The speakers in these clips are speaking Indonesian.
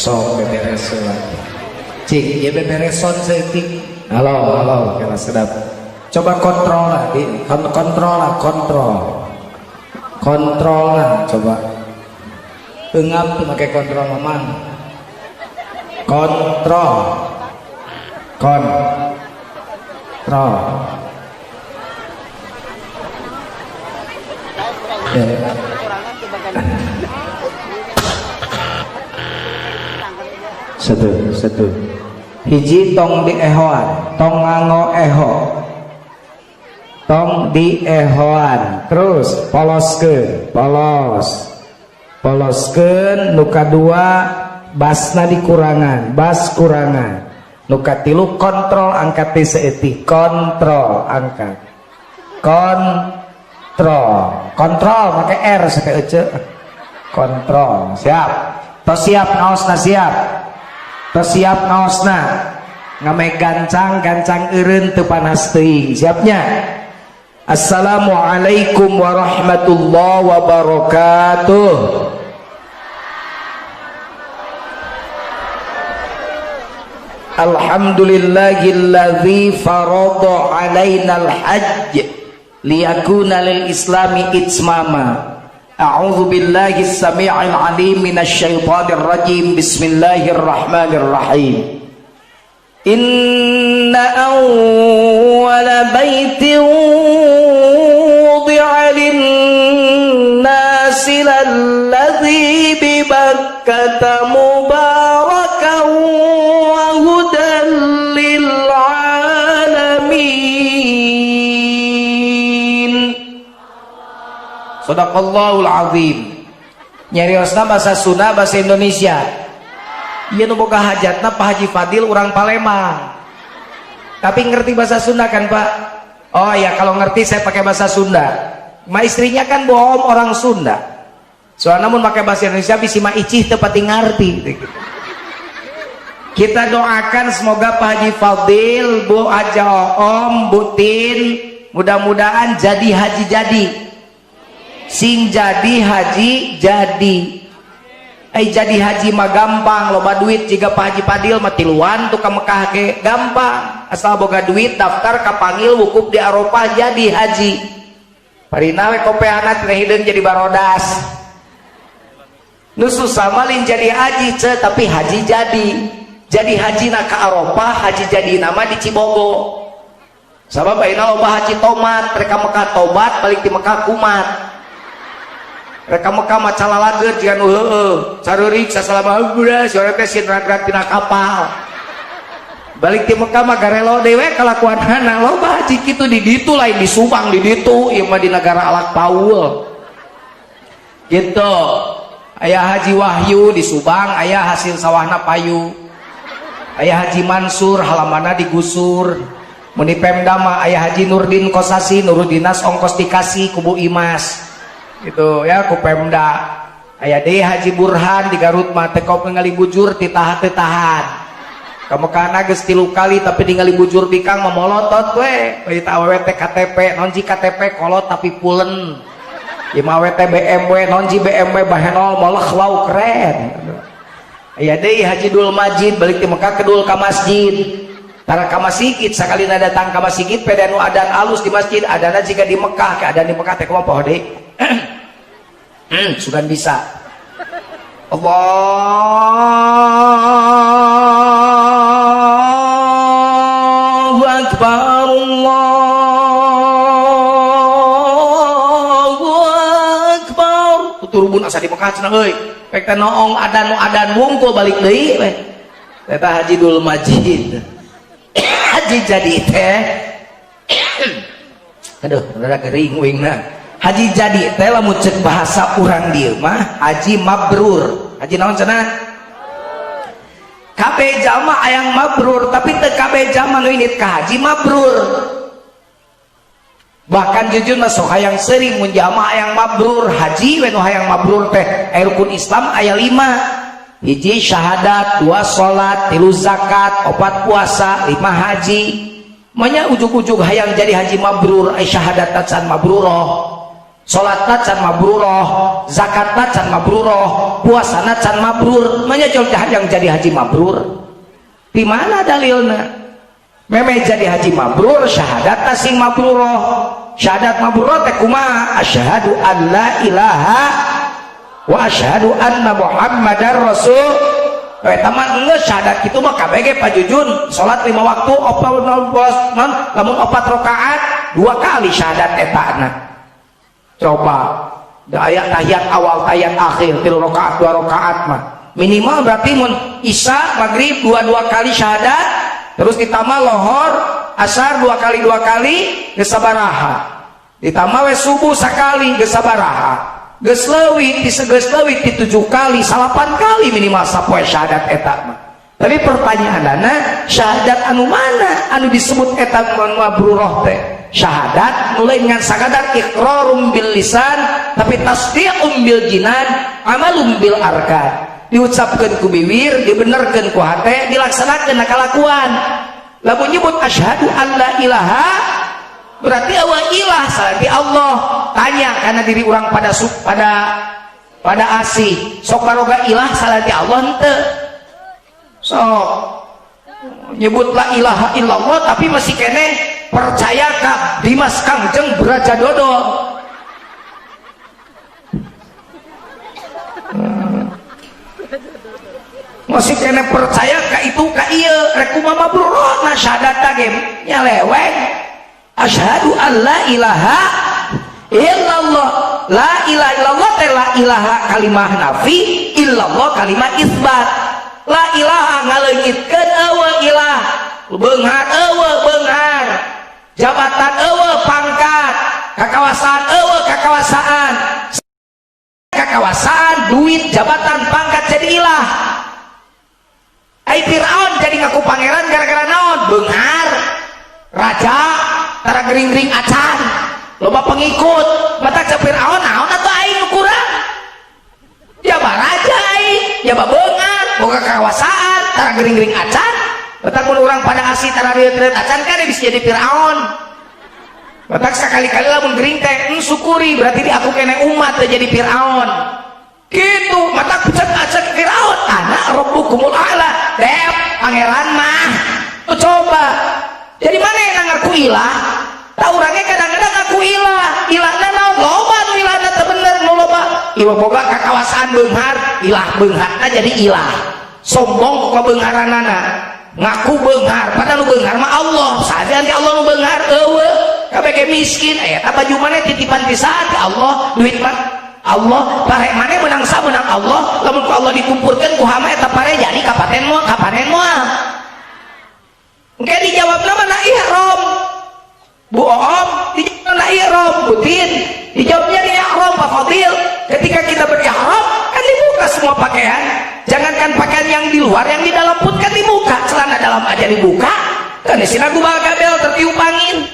sok beberes cik ya bebereson setik halo kira sedap coba kontrol lah kontrol lah coba engap tuh pakai kontrol mamang kontrol ya. Satu hiji tong diehoan tong nganggo eho tong diehoan terus poloskeun nuka dua basna dikurangan bas kurangan nuka tilu kontrol angkat di seeutik kontrol angkat kontrol pakai R sampai ece kontrol siap naosna ngame gancang eureun teu panas teuing siapnya. Assalamualaikum warahmatullahi wabarakatuh. Alhamdulillahilladzi farada alainal hajj liyakuna lil islami itmama. A'udzu billahi as-sami'il 'alim minasy syaithanir rajim. Bismillahirrahmanirrahim. Inna awwala baitin wudi'a lin-nasi lalladzi bi Bakkah mubarakan wa hudan lil 'alamin. Shadaqallahul azim. Nyariosna bahasa Sunda bahasa Indonesia. Ieu nu boga hajatna Pak Haji Fadil urang Palembang. Tapi ngerti bahasa Sunda kan, Pak? Oh ya, kalau ngerti saya pakai bahasa Sunda. Ma istrinya kan bohong orang Sunda. Soalnya mun pakai bahasa Indonesia bisi ma icih teu pati ngarti. Kita doakan semoga Pak Haji Fadil, Bu Haja Om, Bu Tin mudah-mudahan jadi haji jadi. Sing jadi haji jadi. Jadi haji mah gampang, loba duit jika Pak Haji Fadil mah tiluan tuh ka Mekah ke gampang. Asal boga duit daftar kapanggil wukuf di Eropa jadi haji. Parina we kopeana teh hideung jadi barodas. Nu susah mah lain jadi haji tapi haji jadi. Jadi haji na ka Eropa, haji jadi nama di Cibogo. Sabab ayeuna loba haji tomat, mereka Mekah tobat balik di Mekah kumat. Mereka Mekah mah calalageun jiga nu heueuh sareurik sasalama gura sore teh sieun ragrak tina kapal balik di Mekah mah garelo dewe kalakuanana loba haji kitu di ditu lain di Subang di ditu ieu mah di negara Alak Paul gitu. Aya Haji Wahyu di Subang, aya hasil sawahna payu, aya Haji Mansur halamanna digusur, mun di Pemda mah aya Haji Nurdin Kosasi Nurudinas ongkos dikasih kubu Imas gitu ya ku Pemda. Aya deui Haji Burhan di Garut mah teh kau ningali bujur ti tahan ka Mekahna geus 3 kali tapi ningali bujur bikang mah molotot we eta awewe teh KTP non ji KTP kolot tapi pulen ieu mah awewe teh BMW non ji BMW bahenol molah wow keren. Aya deui Haji Dul Majid balik ti Mekah kedul ka masjid tara ka masjid sakalina datang ka masjid peda nu adan alus di masjid adana jika di Mekah ke adan di Mekah teh kumaha poho deui sudah bisa. Allahu Akbar Allahu Akbar tuturubun asa di Mekah cenah euy pek teh noong adan nu adan wungkul balik deui we eta Haji Dul Majid haji jadi teh aduh rada gering wingna. Haji jadi teh lamun ceuk bahasa urang dieu mah haji mabrur. Haji naon cenah? Kabeh jalma hayang mabrur tapi teu kabeh jalma nu init ka haji mabrur. Bahkan jujur mah sok hayang seuring mun jalma hayang mabrur haji we nu hayang mabrur teh aya rukun Islam aya 5. Hiji syahadat, 2 salat, 3 zakat, 4 puasa, 5 haji. Manya ujug-ujug hayang jadi haji mabrur ay syahadat tatsan mabruroh. salatna can mabruroh, zakatna can mabruroh, puasana can mabrur. Manya yang jadi haji mabrur. Di mana dalilna? Memang jadi haji mabrur syahadat sing mabruroh. Syahadat mabruroh teh kumaha? Asyhadu an la ilaha wa asyhadu anna muhammadar rasul. Taman enggak syahadat kitu mah kabeh pajujun salat 5 waktu lamun 4 rakaat 2 kali syahadat etana. Coba daya tahiyat awal tahiyat akhir 3 rakaat 2 rakaat mah minimal berarti mun isya maghrib 2 kali syahadat, terus ditambah lohor asar 2 kali geus sabaraha, ditambah we subuh sakali geus sabaraha, geus leuwih ti 7 kali 8 kali minimal sapoe syahadat eta mah. Tapi pertanyaanna syahadat anu mana anu disebut eta mabruroh teh? Syahadat mulai dengan sakadar iqrarum bil lisan tapi tasdiqum bil jinan amalum bil arkan. Diucapkan ku bibir, dibenerkan ku hate, dilaksanakan kalakuan. Lamun nyebut asyhadu an la ilaha berarti awa ilah salati Allah. Tanya karena diri orang pada asih sok baroga ilah salati Allah henteu. Sok nyebut la ilaha illallah tapi masih kene percaya ka Dimas Kangjeng Braja Dodo. Masih kena percaya ka itu ka ieu rek kumaha mabrurah na syahadat ge nyaleweng. Asyhadu an la ilaha illallah. La ilaha illallah teh la ilaha kalimah nafi, illallah kalimah isbat. La ilaha ngaleungitkeun eueuh ilah, beunghar eueuh beunghar, jabatan eueuh pangkat, kakawasaan eueuh kakawasaan, kakawasaan duit jabatan pangkat jadi ilah. Ai Fir'aun jadi ngaku pangeran gara-gara naon? Beunghar, raja, tara gering-gering acan, loba pengikut. Mata cek Fir'aun naon atuh aing nu kurang? Jaba raja aing, jaba beunghar, boga kekuasaan, tara gering-gering acan. Mata mun urang pada asih tara reut-reut acan kan bisa jadi Fir'aun. Mata sekali-kali lamun gering teh syukuri berarti di aku kene umat teh jadi Fir'aun. Gitu mata cek Firaun anak rabbukumul a'la dep pangeran mah coba jadi mana yang ngaku ilah tak orangnya kadang-kadang ngaku ilahna naon loba nu ilahna teu bener nu loba ieu boga kakawasaan beunghar ilah beungharna jadi ilah sombong ka beungharanana ngaku beunghar padahal nu beunghar mah Allah saja nanti Allah nu beunghar eueuh kabeh miskin eta baju mana titipan ti saat Allah duit mah Allah pare mana menang sa menang Allah lamun ku Allah dikumpulkeun ku hama eta pare jadi kapaten moal engke dijawabna mana ihram Bu Om dijawabna ihram Butin dijawabnya di ihram Pak Fadil ketika kita berihram kan dibuka semua pakaian jangankan pakaian yang di luar yang di dalam pun kan dibuka celana dalam aja dibuka kan di sini gubal kabel tertiup angin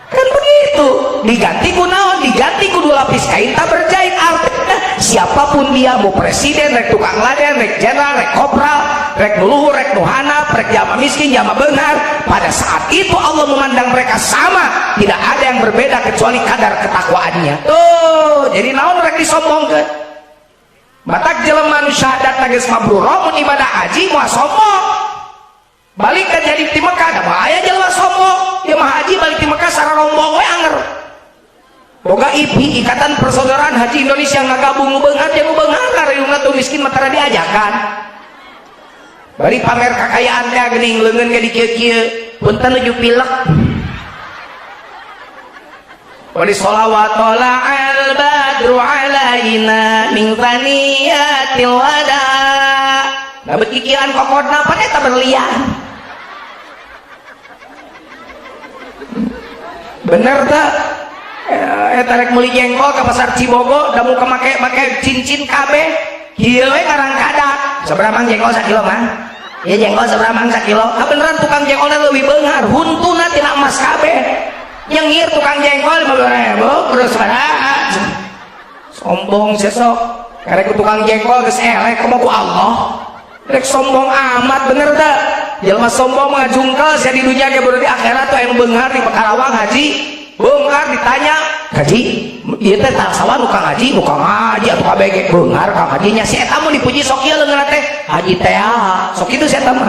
kan begitu diganti ku naon diganti ku 2 lapis kain tak berjahit artinya siapapun dia mau presiden rek tukang laden rek jenderal rek kopral rek nuluhur rek nuhana rek jama miskin jama beunghar pada saat itu Allah memandang mereka sama tidak ada yang berbeda kecuali kadar ketakwaannya tuh jadi naon rek disombongkeun batak jelema nu syahadat geus mabrurah mun ibadah haji moal sombong balik kan jadi di Mekah ada mah aya jelema sombong ya mah haji balik di Mekah sareng rombong we anger boga IPI Ikatan Persaudaraan Haji Indonesia ngagabung nu beunghar jeung nu beunghar karayungna tuh miskin mah tara diajakan bari pamer kakayaan teh geuning leungeun ge di kieu-kieu punten nuju pilek wali sholawat al badru alaina min thaniyatil wada nah bekikian kokodna pan eta berlian bener tak eta rek meuli jengkol ka pasar Cibogo da muka make cincin kabeh kieu we ngarang kadak sabaraha mang jengkol sakilo mah ieu jengkol sabaraha mang sakilo beneran tukang jengkolna leuwih beunghar huntuna tina emas kabeh nyengir tukang jengkol 50.000 terus sabaraha sombong sesok karek tukang jengkol geus elek komo ku Allah rek sombong amat bener tak jelema sombong ngajungkel sia di dunia ge baru di akhirat tuh anu beunghar di Pekarawang haji beunghar ditanya Haji ieu teh sawan nu kang haji atuh KBG beungar kang hajinya si eta mun dipuji sok ieu leungeunna teh haji teh sok kitu si eta mah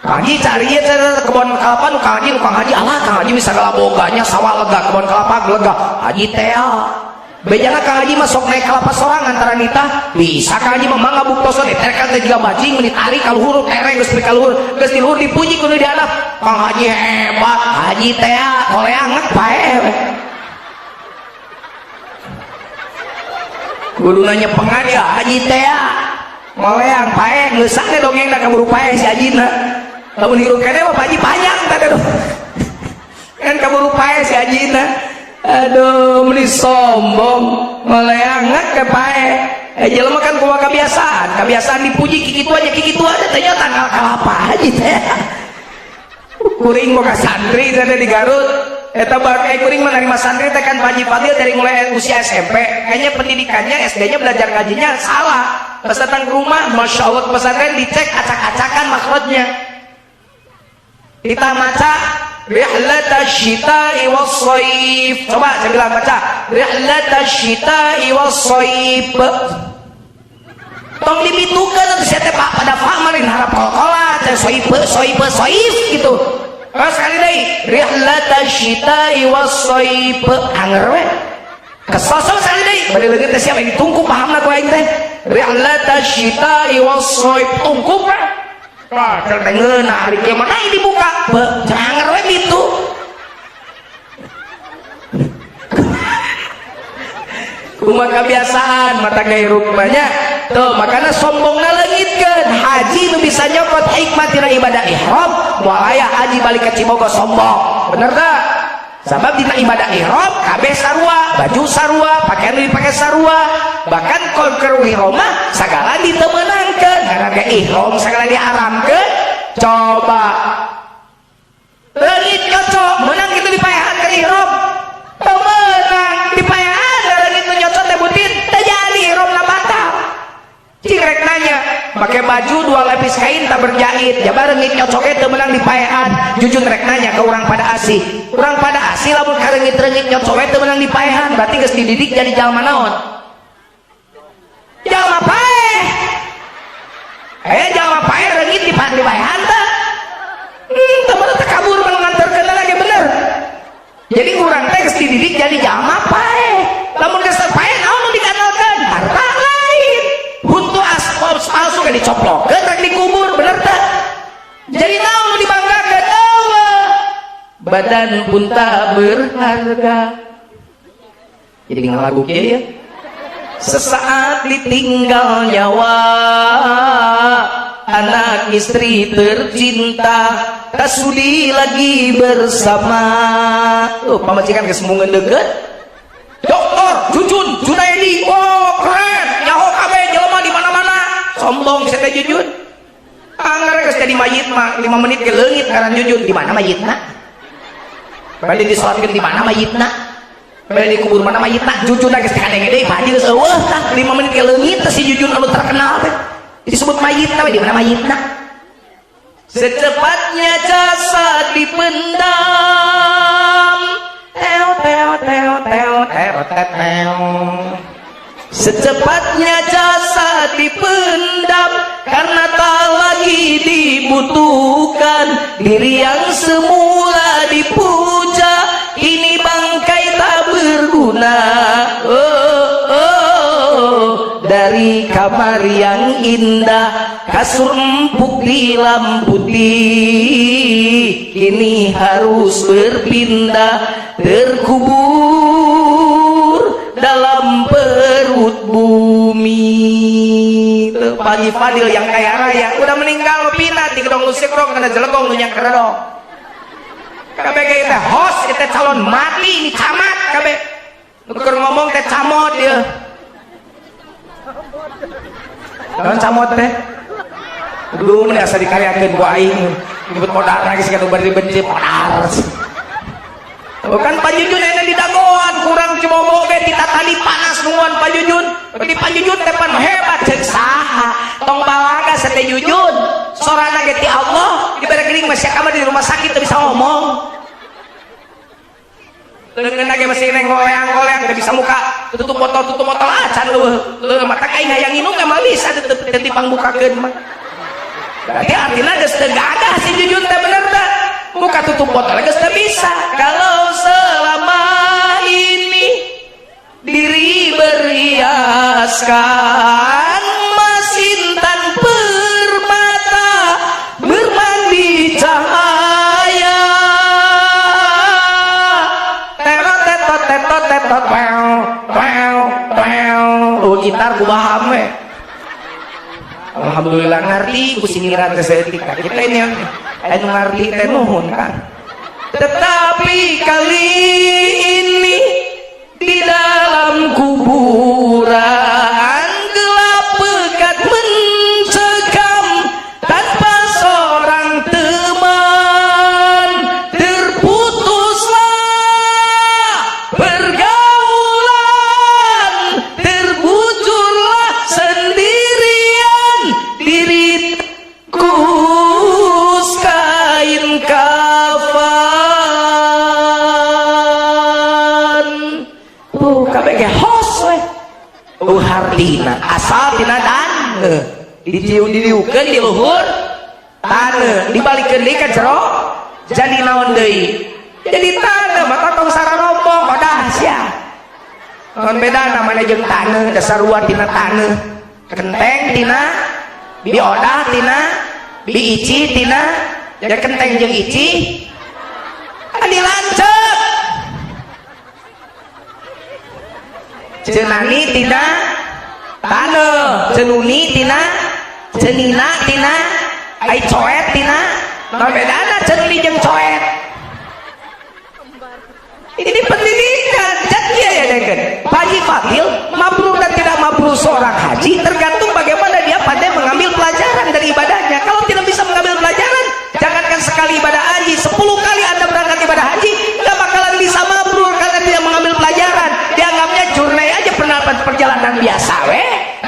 haji cari ieu kebon kelapa nu kang haji alah kang haji bisa segala boganya sawah lega kebon kelapa lega haji teh bejana kang haji mah sok naik kelapa sorangan antara nita bisa kang haji mah mangga buktoson terkan teh juga bajing menit ari kaluhur tereng geus kaluhur geus di luhur dipuji ku nu dihandap kang haji hebat haji teh koleang pae kudu nanya pengen ya haji teh moleang pae geus teh dongeng da kaburu pae si hajina lamun hirup kene mah haji panjang teh do kan kaburu pae si hajina aduh meni sombong moleang ke pae jelema kan kumaha kebiasaan dipuji kikitu aja teh tanggal kalapa haji teh kuring boga santri teh di Garut eta bagai kuring menerima santri teh kan Haji Fadil dari mulai usia SMP kayaknya pendidikannya SD-nya belajar ngajinya salah pas datang ke rumah Masya Allah ke pesantren dicek acak-acakan makhrajnya kita baca rihlatash syita'i was-shaif coba saya bilang baca rihlatash syita'i was-shaif tong dibitukeun atuh sia teh Pak pada pamarin harap kolkola teh shaif gitu. Sekali deui rihlatash syita'i was-shaif anger we kesosok sekali deui bade leungit teh siapa ditungku pahamna ku aing teh rihlatash syita'i was-shaif tungku we tah keur dengeuna hari kieu mah dibuka anger we gitu kumaha kebiasaan mata gaya rupanya tuh makanya sombongna leungitkeun haji nu bisa nyokot hikmah tina ibadah ihram moal aya haji balik ke Cibogo sombong bener tak sabab dina ibadah ihram kabeh sarua baju sarua pakaian dipake sarua bahkan konker ihromah sagala ditemenangkeun karena ihram sagala diharamkeun coba leungit cocok menang kitu dipaehan ke ihram menang dipaehan leungit nu nyocot teh butin teh jadi ihramna batal cirek nanya pakai baju 2 lapis kain tak berjahit jabar reungit nyocoknya teu meunang dipaehan jujun rek nanya ke urang pada asih lamun kareungit-reungit nyocoknya teu meunang dipaehan berarti geus dididik jadi jalma naon jalma paeh jalma paeh reungit dipaehan teh teu meunang teh kabur nganterkeun lagi bener jadi urang teh geus dididik jadi jalma paeh lamun geus paeh naon nu dikanalkeun harta lain buntu palsu kan dicoplokeun rek dikubur bener tak jadi naon nu dibanggakeun Allah badan pun tak berharga jadi ngalagu kieu ya sesaat ditinggal nyawa anak istri tercinta tak sudi lagi bersama pamajikan geus mungeun deukeut Dokter Jujun Junaidi oh keren nyaho kabeh jelema di mana-mana sombong saya Jujun anggar geus jadi mayit mah 5 menit ke leungit ngaran Jujun di mana mayitna bade disolatkeun di mana mayitna bade dikubur mana mayitna Jujun geus kadenge deui Pak Haji geus eueuh tah 5 menit ke leungit si Jujun anu terkenal teh disebut mayitna we di mana mayitna secepatnya jasad dipendam secepatnya jasad dipendam karena tak lagi dibutuhkan diri yang semula dipuja ini bangkai tak berguna dari kamar yang indah kasur empuk di lampu putih kini harus berpindah terkubur dalam perut bumi. Pak Haji Fadil yang kaya raya udah meninggal pindah di gedong lusikrong karena jelegong nunyang keredong kabeh ge teh host itu calon mati ini camat kabeh nuker ngomong teh camot dia kan camot teh dulu meni asa dikaryakeun ku aing nyebut modal lagi sih kanu bari benci modal bukan Pak Jujun enak di dagoan kurang Cibogo ge ditatali panas nuan Pak Jujun di Pak Jujun teh pan hebat ceuk saha tong balaga sate Jujun sorana ge ti Allah dibere geuning masih kamar di rumah sakit teu bisa ngomong dengan lagi masih neng goleang tidak bisa muka tutup botol acan lu mata kain hayang inung nggak bisa tetep pangbukakeun mah berarti artinya geus teu gadah si Jujun teh bener teh muka tutup botol geus teu bisa kalau selama ini diri berhiaskan emas intan permata bermandi cahaya tetot gitar ku paham we alhamdulillah ngarti ku singiran teh seetik kita ini anu ngarti teh nuhun kan tetapi kali ini di dalam kuburan gelap pekat mencekam tanpa seorang teman terputuslah pergaulan terbujurlah sendirian diriku kain kafan kabeh hos we hartina asal tina dane didiukeun di luhur tane dibalikeun deui ka jero jadi naon deui jadi tane mata tong sararompong odah sia naon bedana mana jeung tane dasarua tina tane kenteng tina biodah tina biici tina ya kenteng jeung ici adi lancep cenani tina tane cenuni tina cenina tina ai coet tina naon bedana cenuni jeung coet ini pendidikan jadi ya deken Pak Haji Fadil mabrur dan tidak mabrur seorang haji tergantung bagaimana dia pandai mengambil pelajaran dari ibadahnya. Kalau tidak bisa mengambil pelajaran jangankan sekali ibadah haji 10 kali Anda berangkat ibadah haji nggak bakalan bisa mabrur karena tidak mengambil pelajaran. Dianggapnya jurnai aja perjalanan biasa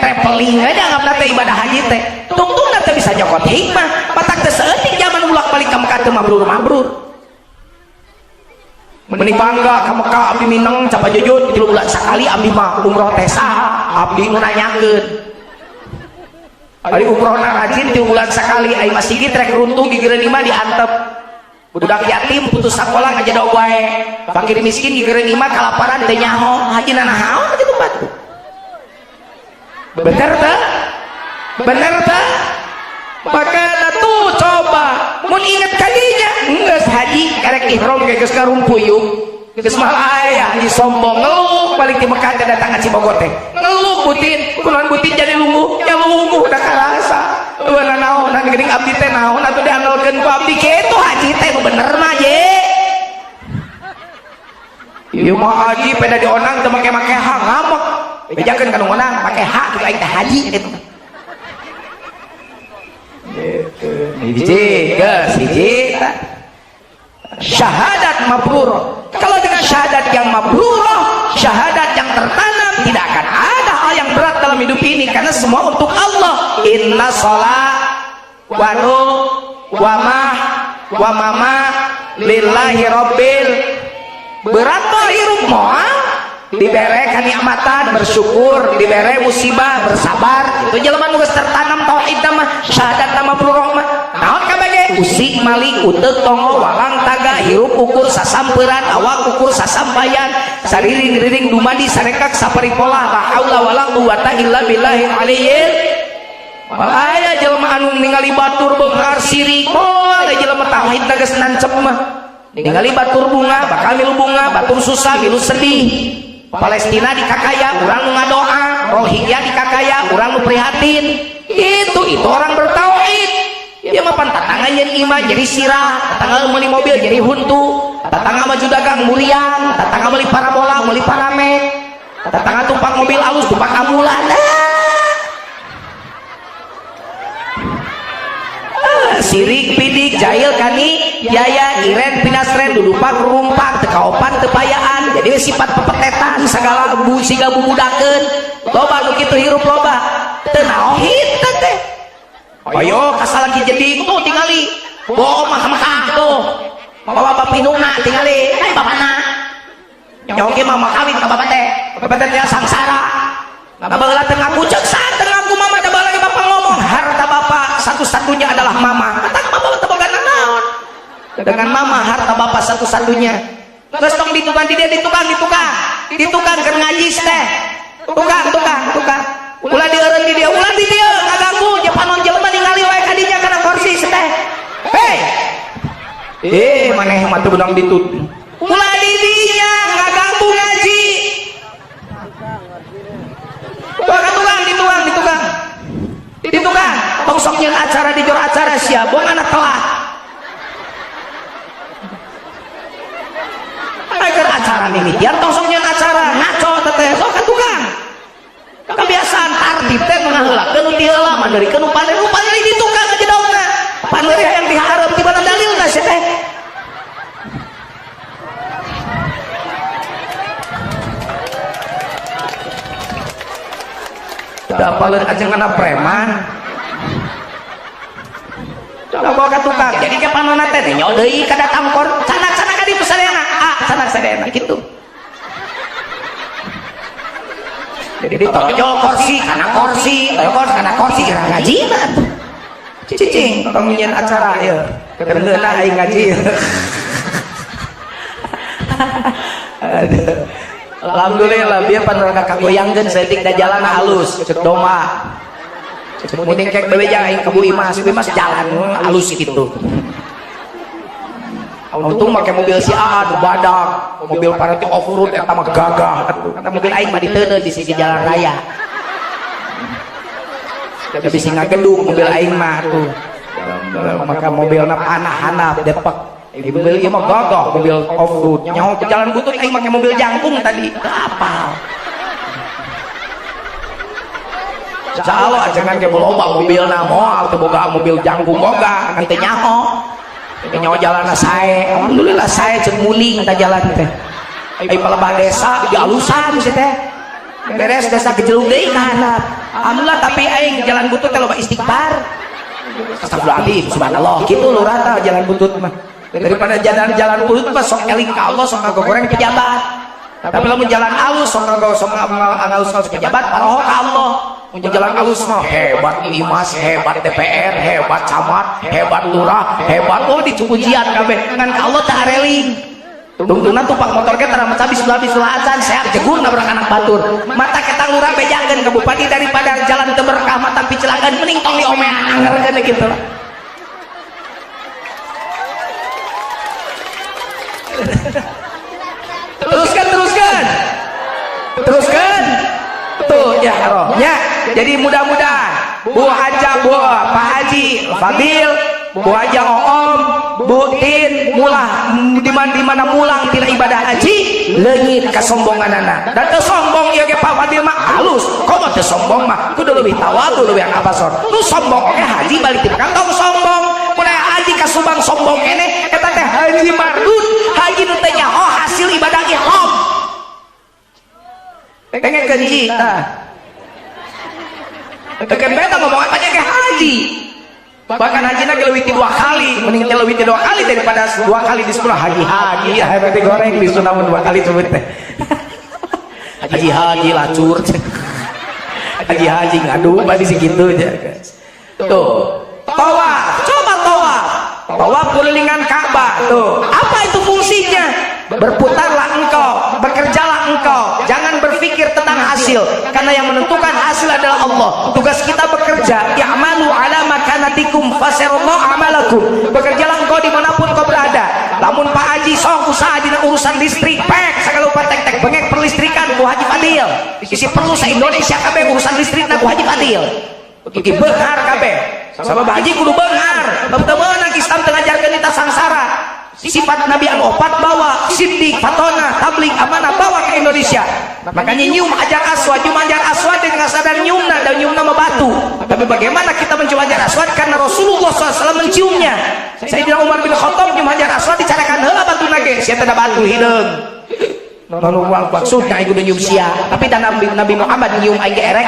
traveling aja anggap nanti ibadah haji teh tungtung nanti bisa nyokot hikmah patak teh seetik zaman ulak balik ke Mekah teh mabrur meni bangga ka Mekah abdi mineng capa Jujun 3 bulan sekali abdi mah umroh teh saha abdi nanyakeun ari umrohna rajin 3 bulan sekali ai masjid rek runtuh gigireun imah diantep budak yatim putus sekolah ngajedog wae fakir miskin gigireun imah kalaparan teh nyaho haji nanahaon kitu batu bener teh maka tuh coba mun inget kadinya geus haji karek ihram geus karumpuyuk geus mal aya haji sombong ngeluh balik di Mekah teh datang ka Cibogo teh ngeluh butin kunaon butin jadi lungguh ya lungguh udah karasa eueuh naon geuning abdi teh naon atuh diandalkeun ku abdi kitu haji teh nu bener mah je ieu mah haji peda dionang teu make-make hak ngamek bejakeun kana onang make hak kitu aing teh haji kitu hiji syahadat mabrur. Kalau dengan syahadat yang mabrur, syahadat yang tertanam, tidak akan ada hal yang berat dalam hidup ini karena semua untuk Allah. Inna sholat wa nu wa mah wa mama lillahi rabbil berat mah hirup moal dibere kanikmatan bersyukur dibere musibah bersabar itu jelema nu geus tertanam tauhid mah syahadat nama mabrur mah naon kabage usik malik uteuk tongo walang taga hirup ukur sasampeuran awak ukur sasampayan sariring-riring dumadi sarekak saparipolah la haula wala quwata illa billahil aliyyil aya jelema anu ningali batur beungar sirik aya jelema tauhid geus nancep mah ningali batur bunga bakal milu bunga batur susah milu sedih Palestina dikakaya, orang ngadoa, Rohingya dikakaya, orang nu prihatin. Itu orang bertauhid. Dia mah pantatangan jadi imah, jadi sirah, tatangga meuli mobil jadi huntu, tatangga maju dagang murian, tatangga meuli parabola, meuli paramek, tatangga tumpak mobil alus, tumpak ambulan. Sirik pidik jahil kani yaya iren pinasren dudupak rumpak tekaopan tepayaan jadi sifat pepetetan segala siga bubudakeun loba nu kitu hirup loba teu naohid teh ayo kasalaki jadi tuh tingali bawa mah tuh bawa bapinuna tingali ai bapana nyoke mama kawin ka bapak teh sangsara baheula teu ngaku ceuk saat teu ngaku mama coba lagi bapak ngomong harta bapak satu-satunya adalah mama kata bapak teu boga naon dengan mama harta bapak satu-satunya geus tong ditukang di dia ditukang keur ngaji teh tukang ulah dieureun di dia ulah di dia ngaganggu jeung panon jelema ningali wae ka dinya kana kursi teh hei maneh mah teu beunang ditut ulah di dinya ngaganggu ngaji ditukang tong sok nyeun acara di jor acara sia bong anak telat agar acara ini biar tong sok nyeun acara ngaco teteh sok ka tukang kebiasaan tartib teh mengaheulakeun nu diheula manderikeun nu paneri di tukang aja daunna paneri yang diharap di mana dalilna sia teh dapaleun ajenganna preman coba bawa ka tukang jadi ke panonna teh nyaho deui ka datang kor canak ka ditu sadayana canak sadayana kitu jadi ditojol kursi kana kursi kira ngajina cicing tong nyeun acara ieu keundeuna aing ngaji aduh alhamdulillah biar panorama kagoyangkeun setik da jalan halus cek doma cek mending cek bebejang aing ke Bu Imas jalan halus kitu untung make mobil si Aan badak mobil parati off-road eta mah gagah eta mobil aing mah diteuneun di sisi jalan raya tapi sing ngagedung mobil aing mah tuh maka mobilna panah-hanap depek mobil ieu mah gagah mobil off-road nyaho ke jalan butut aing make mobil jangkung tadi apal Jalo ajengan ke loba mobilna moal teu boga mobil jangkung boga kan teh nyaho nyaho jalanna sae alhamdulillah sae ceuk muling ta jalan teh ai palebah desa di alusan sih teh beres desa kejelung deui ka handap alhamdulillah tapi aing jalan butut teh loba istighfar astagfirullahaladzim subhanallah kitu lurah tah jalan butut mah daripada jalan butut mah sok eling ka Allah sok ngagoreng pejabat tapi lamun jalan alus sok ngalus pejabat paroho ka Allah mun jalan alus mah hebat Imas hebat DPR hebat camat hebat lurah hebat dicukujian kabeh ngan ka Allah teh areling tungtuna tupak motor ge tara maca bismillah azan sehat jegur nabrak anak batur mata kita lurah bejakeun ka bupati daripada jalan teu berkah mata picelakan mending tong diomean angerkeun kitu teruskan tuh ya rohnya jadi mudah-mudahan Bu Haja Pak Haji Fadil Bu Haja Om Bu Tin mulah di mana mulang tina ibadah haji leungit kasombonganana dan teu sombong ieu ge Pak Fadil mah halus komo teu sombong mah kudu leuwih tawadu leuwih abasor nu sombong oge haji balik ti kantong sombong mun haji kasubang sombong keneh eta teh haji mardud haji nu teh nyaho hasil ibadah ihram pengen kenji tah pengen beta ngomong apa aja ke haji bahkan haji lagi lebih 2 kali mending lebih 2 kali daripada 2 kali di sekolah haji ya bete goreng di sunamun 2 kali sebut teh haji lacur haji ngadu badi segitu aja tuh tawaf coba tawaf kelilingan Ka'bah tuh apa itu fungsinya berputarlah engkau bekerjalah engkau jangan berpikir tentang hasil karena yang menentukan hasil adalah Allah tugas kita bekerja ya'malu ala makanatikum fasarallahu amalakum bekerjalah engkau dimanapun kau berada lamun Pak Haji sok usaha dina urusan listrik pek segala upah tek bengek perlistrikan Bu Haji Fadil isi perlu se-Indonesia kabeh urusan listrikna Bu Haji Fadil iki beunghar kabeh sabab haji kudu beunghar temen-temen Islam teu ngajarkeun kita sangsara sifat Nabi anu opat bawa siddiq fatona tabligh amanah bawa ke Indonesia makanya nyium hajar aswad dengan sadar nyiumna dan nyiumna mah batu tapi bagaimana kita mencium hajar aswad karena Rasulullah SAW menciumnya Sayyidina Umar bin Khattab nyium hajar aswad dicarakan heula batu nage sia teh batu hideung lalu maksudnya ieu kudu nyium sia tapi dan Nabi Muhammad nyium aing erek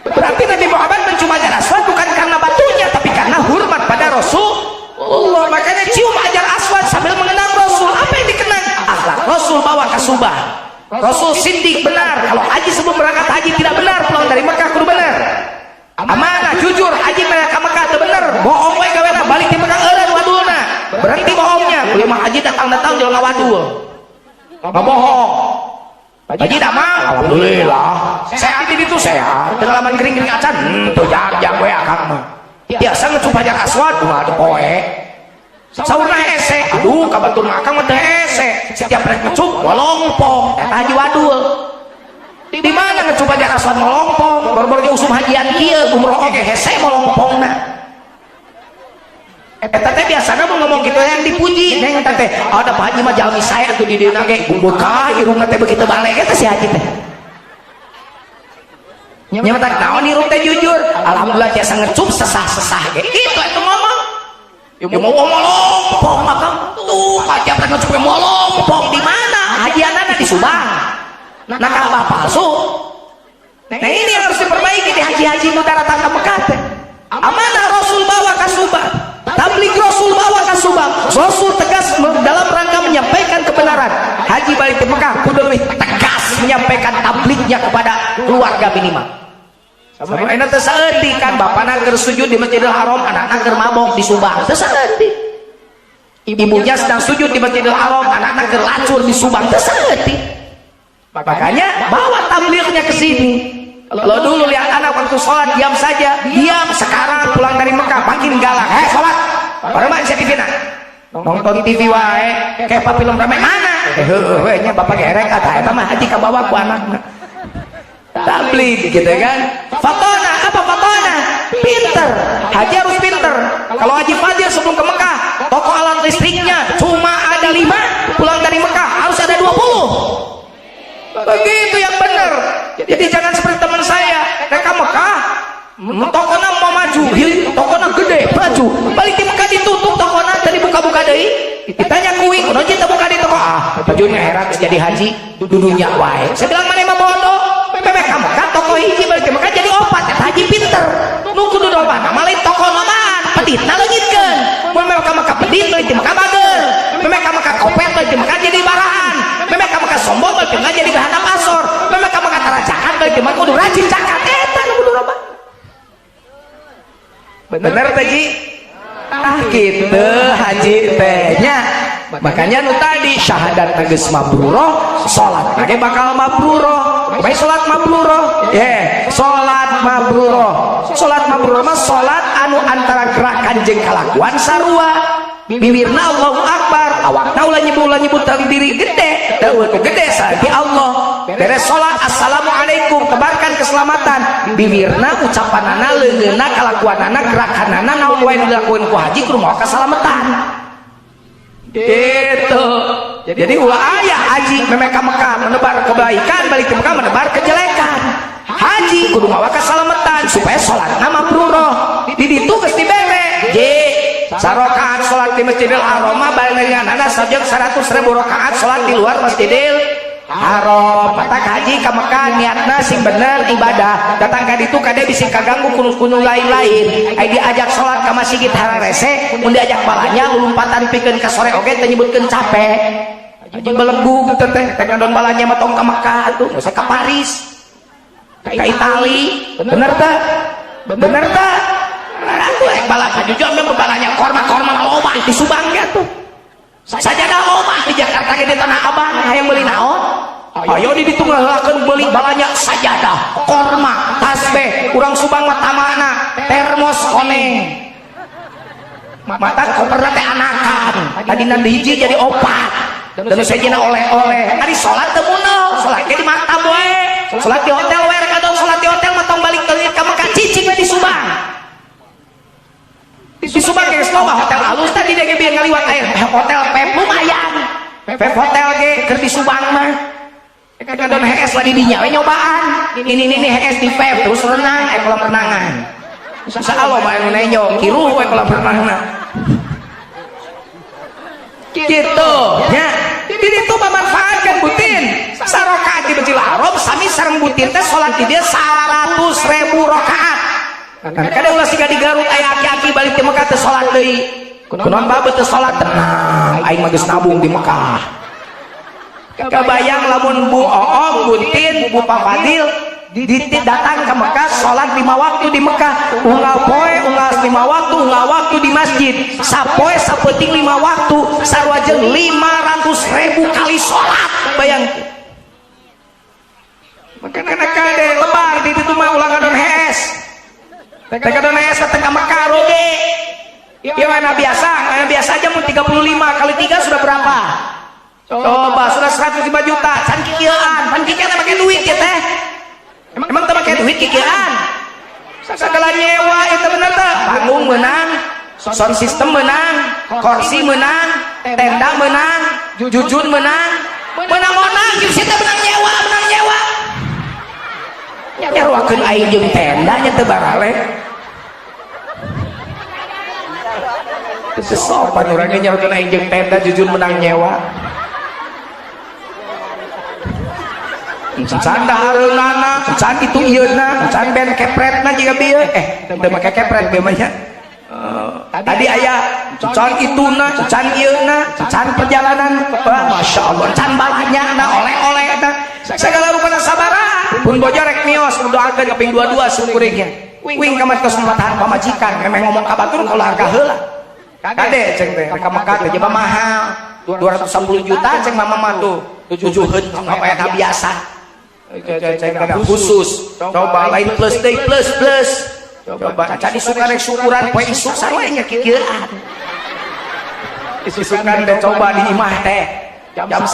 berarti Nabi Muhammad mencium hajar aswad bukan karena batunya tapi karena hormat pada Rasul Allah makanya cium hajar aswad sambil mengenang Rasul apa yang dikenang salah, Rasul bawa ke Subang, Rasul sindik benar. Kalau haji sebelum berangkat haji tidak benar, pulang dari Mekah kudu benar. Amanah, jujur, haji mereka Mekah itu benar. Bohong we gawena balik di Mekah eureun wadulna. Berhenti bohongnya. Kuliah mah haji datang-datang jeung ngawadul. Bohong. Haji dah mah, alhamdulillah. Sehat ini tuh sehat. Pengalaman kering-kering acan, tuh jag we akang mah. Biasa ngecup Hajar Aswad, ada poe. Saurna hese, aduh kabatur akang mah teh hese. Setiap rek ngecup ngolompong, eta haji wadul. Di mana ngecup Hajar Aswad ngolompong? Baru-baru ge usum hajian kieu, umroh oge hese ngolompongna. Eta teh biasana mau ngomong gitu yang dipuji, neng eta teh, ada Pak Haji mah jalmi saya tuh di dieu ge, buka irungna teh begitu balik eta si haji teh. Nya mah tak naon irung teh jujur, alhamdulillah tiasa ngecup sesah-sesah ge. Kitu eta ngomong. Ya mau ngolompong makam tuh, haji rek ngecup ngolompong di mana? Hajianana di Subang. Nah kabar palsu. Nah ini yang harus diperbaiki di haji-haji nu datang ke Mekah teh. Amanah Rasul bawa ke Subang, tabligh Rasul bawa ke Subang. Rasul tegas dalam rangka menyampaikan kebenaran. Haji balik ke Mekah kudu lebih tegas menyampaikan tablighnya kepada keluarga minimal. Sama enak teu saeutik kan bapana keur sujud di Masjidil Haram, anakna keur mabok di Subang. Teu saeutik. Ibunya sedang sujud di Masjidil Haram, anakna keur lacur di Subang. Teu saeutik. Makanya bawa tablighnya ke sini. Kalau dulu lihat anak waktu sholat diam saja, diam. Sekarang pulang dari Mekah makin galak. Sholat. Baru mah bisa TV nonton TV wae. Kayak film rame mana? Nya bapak gerek kata eta mah haji kabawa ku anakna. Tabligh gitu kan. Fatona, apa fatona? Pinter. Haji harus pinter. Kalau Haji Fadil sebelum ke Mekah, toko alat listriknya cuma ada 5, pulang dari Mekah harus ada 20. Begitu yang benar. Jadi jangan seperti teman saya, mereka Mekah, tokona mau maju, tokona gede, maju, balik di Mekah ditutup tokona, tadi buka-buka deh. Ditanya kuing, kuno kita buka di toko, bajunya heran jadi haji, dudunya wae. Saya bilang mana emang bodoh, mereka Mekah toko hiji balik di Mekah jadi opat, haji pinter, nunggu duduk opat, malah toko noman, pedit, nalengitkan, mereka Mekah pedit, balik di Mekah bager, mereka Mekah kopet, balik di Mekah jadi barahan, mereka Mekah sombong, balik di Mekah jadi gahana pasor, mereka Mekah taracakan, balik di Mekah kudu rajin cakat, eta kudu loba. Bener Haji? Gitu haji tehnya. Makanya nu tadi syahadat geus mabruroh, salat ge bakal mabruroh. Bae salat mabruroh. Salat mabruroh. Salat mabruroh mah salat anu antara gerakan jeung kalakuan sarua. Bibirna Allahu Akbar, awakna ulah nyebut diri gede, daun gede saiki Allah. Beres salat assalamualaikum, tebarkan keselamatan. Bibirna ucapanana leungeunna kalakuanana gerakanana naon wae dilakukeun ku haji kudu moal keselamatan. Gitu. Jadi ulah aya haji memeka Mekah menebar kebaikan, balik ke Mekah menebar kejelekan. Haji kudu mawa keselamatan supaya salatna mabruroh. Di ditu geus dibere. Sarokaat sholat di Masjidil Haram barengan sajak 100.000 rakaat sholat di luar Masjidil Haram. Mata haji ke Mekah niatna sing bener ibadah, datang ke ditu kade bisi kaganggu kuno lain-lain. Ai diajak sholat ke masjid hararese, mun diajak balanya lulumpatan pikeun ka sore oge teh nyebutkeun capek. Haji belegu teh teh ngadon balanya mah tong ka Mekah atuh, geus ka Paris, ka Itali. Bener teh? Bener teh? Aku balak jujur memang balanya korma loba di Subang gitu. Sajadah loba di Jakarta ge di Tanah Abang hayang meuli naon? Ayo di ditu ngaheulakeun meuli balanya sajadah, korma, tasbih, urang Subang mah tamana, termos koneng. Mata koperna teh anakan, tadina hiji jadi 4. Dan sajina oleh-oleh. Ari salat teu munal, salat ge di maktab we. Salat di hotel we rek adon salat di hotel mah tong balik teuing ka Mekah cicing we di Subang. Di Subang geus loba hotel alus tadi dia ge bieu ngaliwat air hotel Pep lumayan. Pep hotel ge keur di Subang mah. Kadon HS lah di dinya we nyobaan. Ini HS di Pep terus renang kolam renangan. Insyaallah bae nu nenyo kiruh we kolam renangna. Gitu nya. Di ditu memanfaatkan butin. Sarokaat di Masjidil Haram sami sareng butin teh salat di dieu 100.000 rakaat. Kadang ulah siga di Garut aya aki-aki balik ke Mekah teh salat deui. Kunaon babeu teu salat tenang, aing mah geus nabung di Mekah. kebayang lamun Bu Oom, Bu Tin, Bu Pak Fadil datang ke Mekah, sholat 5 waktu di Mekah, unggal poe, unggal 5 waktu, unggal waktu di masjid, sapoe sapeting 5 waktu, sarwajeun 500.000 kali sholat, bayang. Makanya kade lebar di itu mah ulang adon HS, tekadon HS datang ke Mekah roge, ya mana biasa aja mau 35 kali 3 sudah berapa? Coba sudah 105 juta, can kikieuan, pan kikieuan pakai duit ya teh. Emang teu pakai duit kikieuan? Segala nyewa itu bener teh. Panggung menang, sound system menang, kursi menang, tenda menang, jujun menang, menang justru teh menang nyewa. Nyaruakeun aing jeung tenda nya teu barale. Teu sopan urang ge nyaruakeun aing jeung tenda jujun menang nyewa. Can dahareunana, can itu ieuna, can ben kepretna jiga bieu. Teu make kepret ge mah nya. Tadi aya can ituna, can ieuna, can perjalanan, masyaallah, can balanyana, oleh-olehna, segala rupana sabaraha. Pun bojo rek mios doakeun kaping 22 syukuring nya. Wing ka kesempatan pamajikan, memang ngomong ka batur keluarga heula. Kade ceng teh rek ka Mekah teh jeba mahal. 210 juta ceng mama mah tuh. Tujuheun apa yang biasa. Ceng khusus coba lain plus day plus coba jadi suka rek syukuran poe isuk sarua nya kikieuan isukan teh coba di imah teh jam 8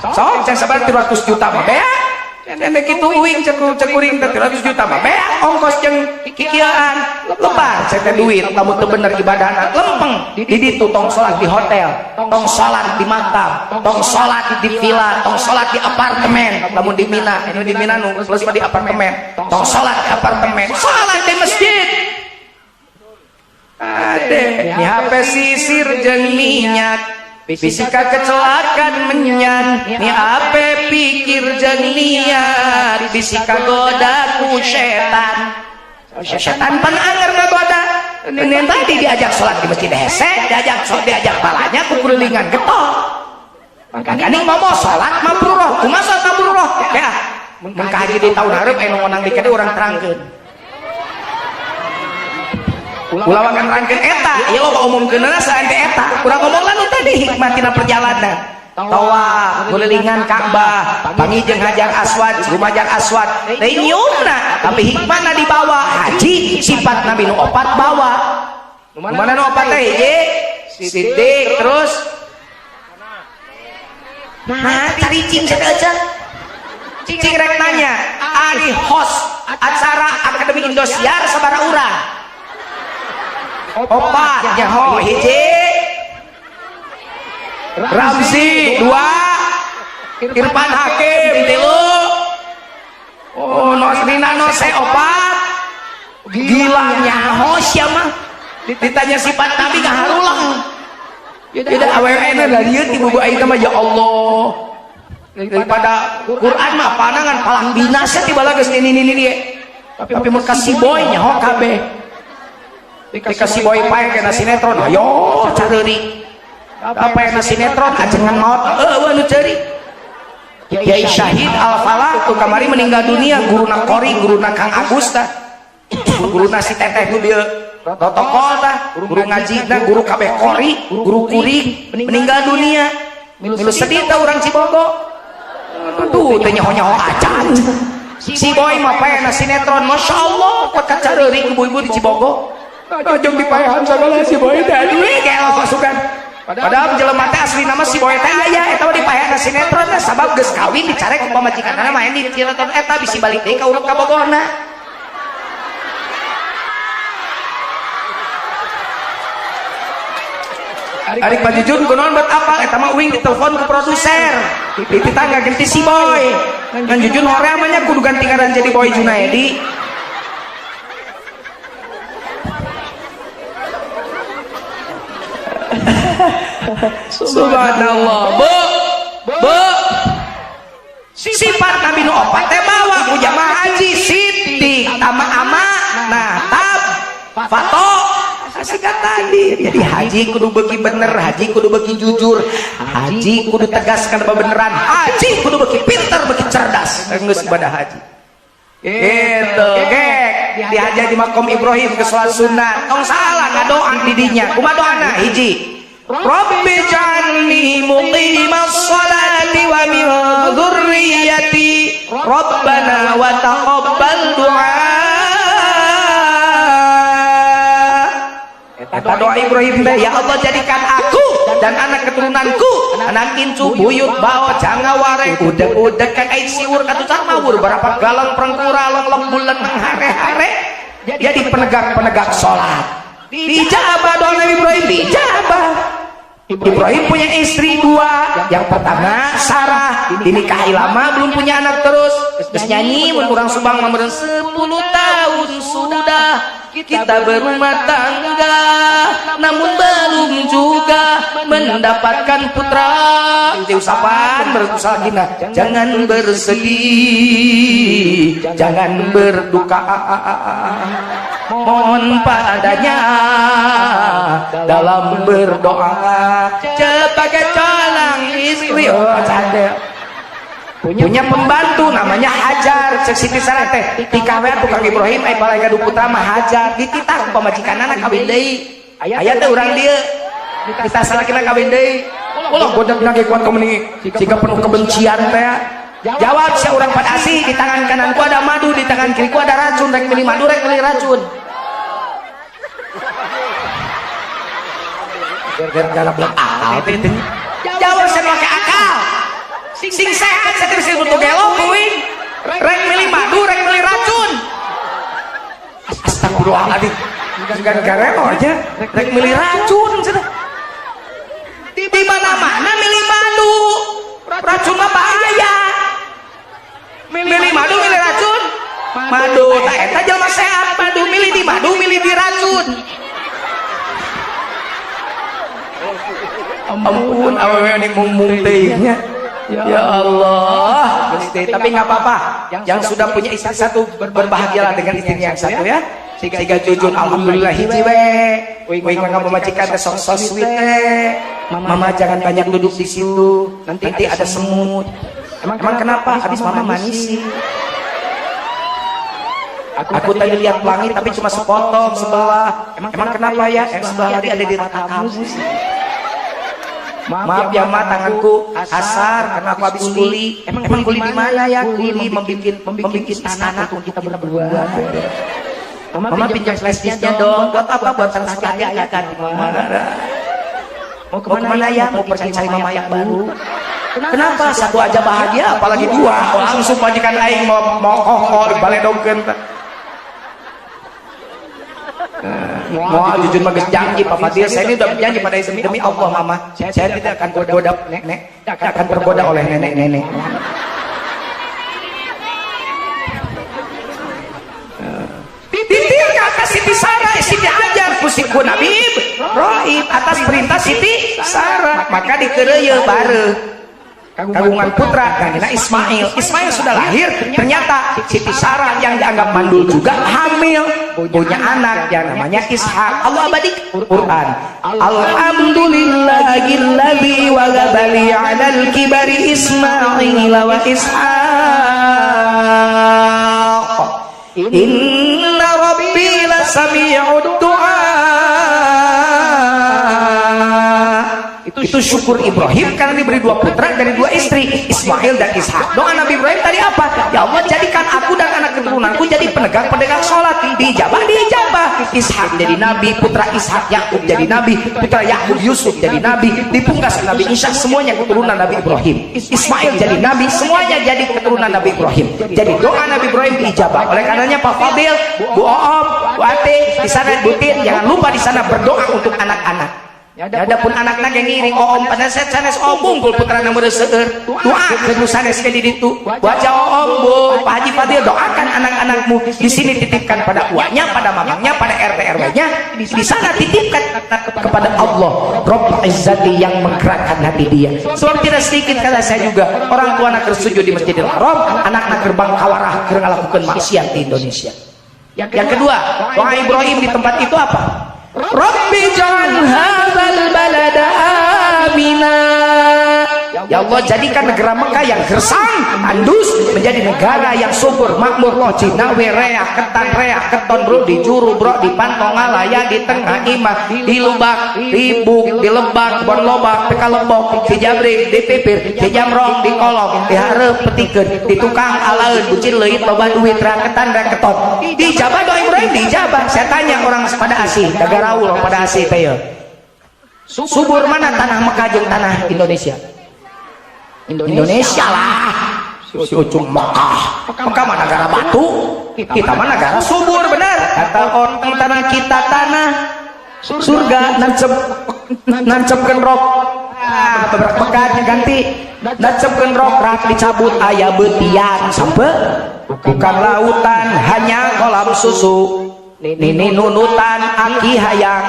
sok ceng sabar 300 juta mah bea ene kitu uing cekuring teh 300 juta mah bea ongkos jeung kikieuan lebar ceng teh duit lamun teu bener ibadahna lempeng di ditu tong salat di hotel, tong salat di makam, tong salat di villa, tong salat di apartemen. Lamun di Mina, ini di Mina nu plus di apartemen, tong salat di apartemen, salat di masjid. Ade ni HP sisir jeung minyak, fisika kecelakaan menyan, ni HP pikir jeung niat, fisika goda ku setan. Setan pan anger ngagoda. Nen tadi diajak sholat di masjid hese, diajak balanya ku kulilingan getok. Makanya mau sholat mabruroh, kumaha sholat mabruroh? Ya, mun ka haji di tahun hareup anu ngonang di kade urang terangkeun. Ulah wakan terangkeun eta, ieu lo umumkeunna saen teh eta. Urang ngomong lalu tadi hikmatina perjalanan. Tawaf kulilingan Ka'bah, pangijeng Hajar Aswad, Hajar Aswad. Teh nyiumna, tapi hikmahna dibawa haji sifat Nabi nu opat bawa. Nu mana nu opat teh hiji? Sidik terus nah cari cing saeuceun. Cing rek nanya, ari host acara Akademi Indosiar sabaraha urang? Opat nya ho hiji Ramzi 2 Irfan Hakim 3 Nosrina Nose 4 gilanya hos ya mah ditanya sifat Nabi ngaharulang jadi awalnya dari ieu ibu aing mah ya Allah daripada Quran mah panangan palang binasa tibala geus ini tapi mun kasih boy nya ho kabeh dikasih boy pae kana sinetron ayo careuri apa yang sinetron ajengan maut nu ceuri Kiai Syahid Al-Falah tuh kamari meninggal dunia guruna Kori guruna Kang Agus tah guruna si teteh nu dieu protokol tah guru ngajina guru kabeh Kori guru kuring meninggal dunia milu sedih tah urang Cibogo tuh teh nyaho-nyaho acan si boy mah paena sinetron masyaallah pot kacareuri ibu-ibu di Cibogo jeung dipaehan sagala si boy teh aduh gelo pasukan. Padahal jelema teh asli nama si boy teh aya eta di paehan sinetron sabab geus kawin dicarek ku pamajikanna main di sinetron eta bisi balik deui ka urang ka Bogorna. Ari Pak Jujun kunaon buat apa eta mah uing ditelepon ku produser. Dititangga ganti si boy. Ngan Jujun hoream nya kudu ganti ngaran jadi Boy Junaedi. Subhanallah. Bu sifat Nabi nu opat teh bawa ku jamaah haji sidik tama ama nah tab fato Asika tadi. Jadi haji kudu beki bener, haji kudu beki jujur, haji kudu tegaskan kebenaran, haji kudu beki pinter, beki cerdas. Geus ibadah haji. Itu gek dihaji di makom Ibrahim ke sholat sunat. Tong salah ngadoa di dinya. Kumaha doana hiji? Rabbi ja'alni muqimas sholati wa min dzurriyyati Rabbana wa taqabbal du'a. Eta doa Ibrahim teh, ya Allah jadikan aku dan anak keturunanku anak incu buyut bawa jangga wareng udek-udek kayak siwur katu mawur berapa galang perengkura long bulan hare-hare jadi penegak sholat. Dijabah doa Nabi Ibrahim, dijabah. Ibrahim punya istri dua, yang pertama Sarah dinikahi lama belum punya anak terus nyanyi kurang subang nomor 10 tahun sudah kita berumah tangga namun belum juga mendapatkan putra. Itu usapan berusaha gina, jangan bersedih, jangan berduka, mohon padanya dalam berdoa sebagai calon istri. Punya pembantu namanya Hajar, cek Siti Sarah teh dikawe tukang Ibrahim ai balai gaduh putra mah Hajar dititah pamajikan anak kawin deui. Aya teh urang dieu kita salakina kawin deui. Ulah bodak nage kuat komuni jika penuh kebencian teh. Jawab sia urang pada asih, di tangan kananku ada madu, di tangan kiriku ada racun, rek milih madu rek milih racun. Gara-gara belum jawab saya pakai akal. Sing sehat saya terus butuh gelo kuing. Rek milih madu, rek milih racun. Astagfirullahaladzim. Gara-gara aja rek milih racun. Di mana-mana milih madu. Racun mah bahaya. Milih madu, milih racun. Madu tak eta jelema sehat, madu milih di madu, milih di racun. Ampun awewe ning mung-mung teuingnya. Ya Allah, tapi nggak apa-apa. Yang sudah punya istri satu berbahagialah dengan istrinya yang satu ya. Siga jujun alhamdulillah hiji we. Wing mangga pemajikan teh sok sweet teh. Mama jangan banyak duduk di situ. Nanti ada semut. Emang kenapa? Habis mama manis sih. Aku tadi lihat pelangi tapi cuma sepotong sebelah. Emang kenapa ya? Sebelah lagi ada di rata kamu sih. Maaf ya ma, tanganku kasar karena aku habis kuli. Emang kuli di mana ya? Kuli membikin istana untuk kita berdua. Mama pinjam flash disknya dong. Buat apa? Buat sang sekali ya kan? Mau kemana ya? Mau pergi cari mama yang baru. Kenapa? Satu aja bahagia, apalagi dua. Langsung majikan aing mau kokol balai dongkeun. Mau jujur bagus janji Pak Fadil, saya ini udah berjanji pada istri demi Allah mama, saya tidak akan tergoda nenek, tidak akan tergoda oleh nenek. Titir kakak Siti Sarah, Siti Hajar, pusikku Nabi Ibrahim atas perintah Siti Sarah, maka dikeureuyeun bareng. Kagungan putra kanina Ismail. Ismail sudah lahir, ternyata Siti Sarah yang dianggap mandul juga hamil, punya anak yang namanya Ishak. Allah abadi Quran. Alhamdulillahilladzi waghabali 'alal kibari Ismail wa Ishaq. Inna rabbi lasami'ud du'a. Itu syukur Ibrahim karena diberi dua putra dari dua istri, Ismail dan Ishak. Doa Nabi Ibrahim tadi apa? Ya Allah jadikan aku dan anak keturunanku jadi penegak sholat. Dijabah. Ishak jadi nabi, putra Ishak Yakub jadi nabi, putra Yakub Yusuf jadi nabi, dipungkas Nabi Ishak semuanya keturunan Nabi Ibrahim. Ismail jadi nabi, semuanya jadi keturunan Nabi Ibrahim. Jadi doa Nabi Ibrahim dijabah. Oleh karenanya Pak Fadil, Bu Om, Bu Ate, di sana Butin, jangan lupa di sana berdoa untuk anak-anak. Ya adapun anak-anak yang ngiring Om pada sanes bungkul putra nomor seueur doa ke sanes ke di ditu wajah Om Bu Pak Haji Fadil doakan anak-anakmu di sini titipkan pada uaknya, pada mamangnya, pada RT RW-nya, di sana titipkan kepada Allah Rabbul Izzati yang menggerakkan hati dia. Sebab tidak sedikit kata saya juga orang tua anak bersujud di Masjidil Haram, anak-anak gerbang kawarah keur ngalakukeun maksiat di Indonesia. Yang kedua, doa Ibrahim di tempat itu apa? Rabbi ja'al hadzal balada amina. Ya Allah, jadikan negara Mekah yang gersang, tandus menjadi negara yang subur, makmur, loh, Cina, rea, ketan, rea, keton, bro, di juru, bro, di pantong, alaya, di tengah, imah, di lubak, di buk, di lebak, bon lobak, di kalembok, di jabrik, di pipir, di jamrong, di kolong, di hareup, petikeun, di tukang, alaeun, bucin, leuit, loba duit, rea, ketan, rea, keton, di jabah, doa Ibrahim, di jabah. Saya tanya orang pada asih, negara ulah pada asih, teh, subur mana tanah Mekah jeung tanah Indonesia? Indonesia lah, si ujung Mekah. Mekah mah negara batu, kita mah negara subur, benar. Kata orang tanah kita tanah surga, nancepkeun rok. Beberapa pekan ganti nancepkeun rok, rak dicabut aya beutian sampai bukan lautan hanya kolam susu. Nini nunutan aki hayang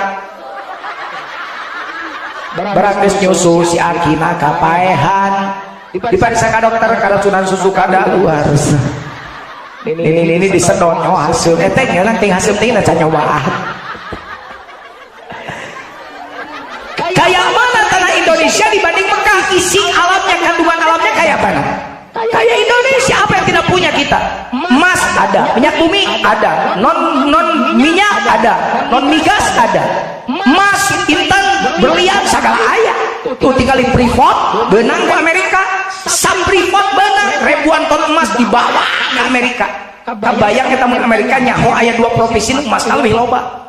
berakis nyusu si akina kapaehan diperiksa ke dokter keracunan susu kada luar. Ini disedot nyawa hasil etengnya nanti hasil tinggi naca nyobaan. Kayak mana tanah Indonesia dibanding Mekah? Isi alamnya, kandungan alamnya kayak mana? Kayak Indonesia. Apa yang tidak punya kita? Emas ada, minyak bumi ada, non minyak ada, non migas ada, emas, intan, berlian, segala ayah. Tuh tinggalin Freeport, benang ke Amerika, sam Freeport benang, ribuan ton emas dibawa ke Amerika. Kebayang kita mau Amerika nyaho ayah 2 provinsi emas lebih loba.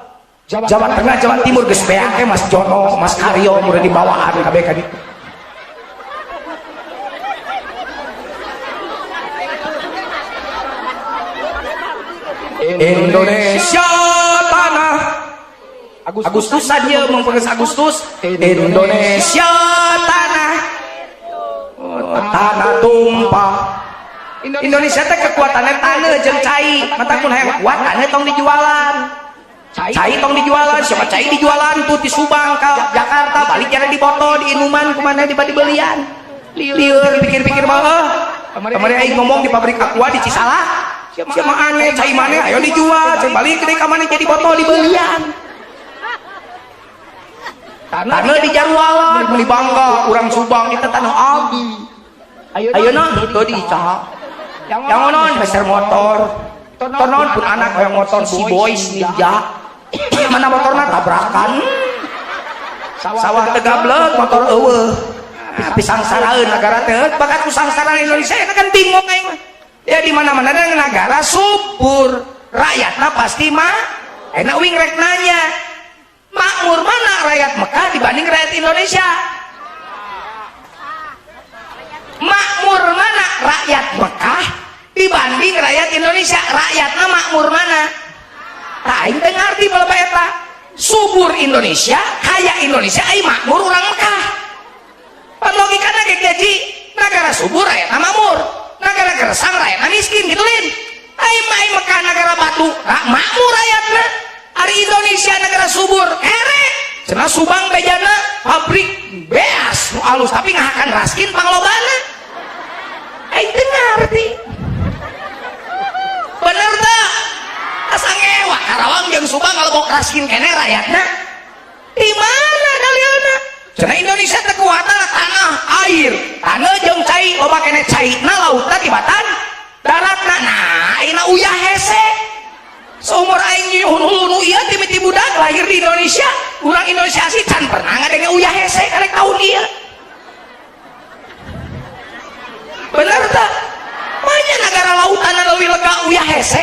Jawa Tengah, Jawa Timur geus beake Mas Jono, Mas Karyo udah dibawaan kabeh ka ditu. Indonesia tanah Agustus saja memperes Agustus. Indonesia tanah tanah tumpah. Indonesia teh kekuatannya tanah jeung cai. Mata kun hayang kuat tanah tong dijualan. Cai tong dijualan, siapa cai dijualan tuh di Subang ke Jakarta, balik jalan di Boto, di Inuman, kemana di belian. Liur pikir-pikir mah. Kemarin aing ngomong di pabrik Aqua di Cisalah. Siapa aneh, cai mana, ayo dijual, cai balik ke kamane jadi botol di belian. Tanah di Jarwalan, di Bangka, orang Subang itu tanah abi. Ayo non, itu di Ica. Yang non, beser motor. Tonon pun anak yang motor si boys ninja. Mana motornya tabrakan. Sawah tegablek, motor eueuh. Pisang saraeun negara teh, bakat usang sarana Indonesia kan bingung aing mah. Ya di mana-mana ada negara subur, rakyatnya pasti mah enak wing rek nanya makmur mana rakyat Mekah dibanding rakyat Indonesia? Makmur mana rakyat Mekah dibanding rakyat Indonesia? Rakyatnya makmur mana? Aing teh ngarti bala eta subur Indonesia, kaya Indonesia, ai makmur orang Mekah. Pan logikana ge gaji negara subur rakyatna makmur. Negara gersang rakyatna miskin gitu lin. Ai Mekah negara batu, makmur rakyatna. Ari Indonesia negara subur, ere. Cenah Subang bejana pabrik beas nu alus tapi ngahakan raskin panglobana. Ai teu ngarti. Bener teh? Asa ngewa Karawang jeung Subang kalau mau raskin kene rakyatna. Di mana kaliana? Cenah Indonesia teh kuatna tanah, air, tanah jeung cai, loba kene caina lautna tibatan daratna. Nah, ayeuna uyah hese. Seumur aing hulu-hulu ieu timiti budak lahir di Indonesia, urang Indonesia sih can pernah ngadenge uyah hese karek taun ieu. Bener teh? Manya negara lautan leuwih lega uyah hese.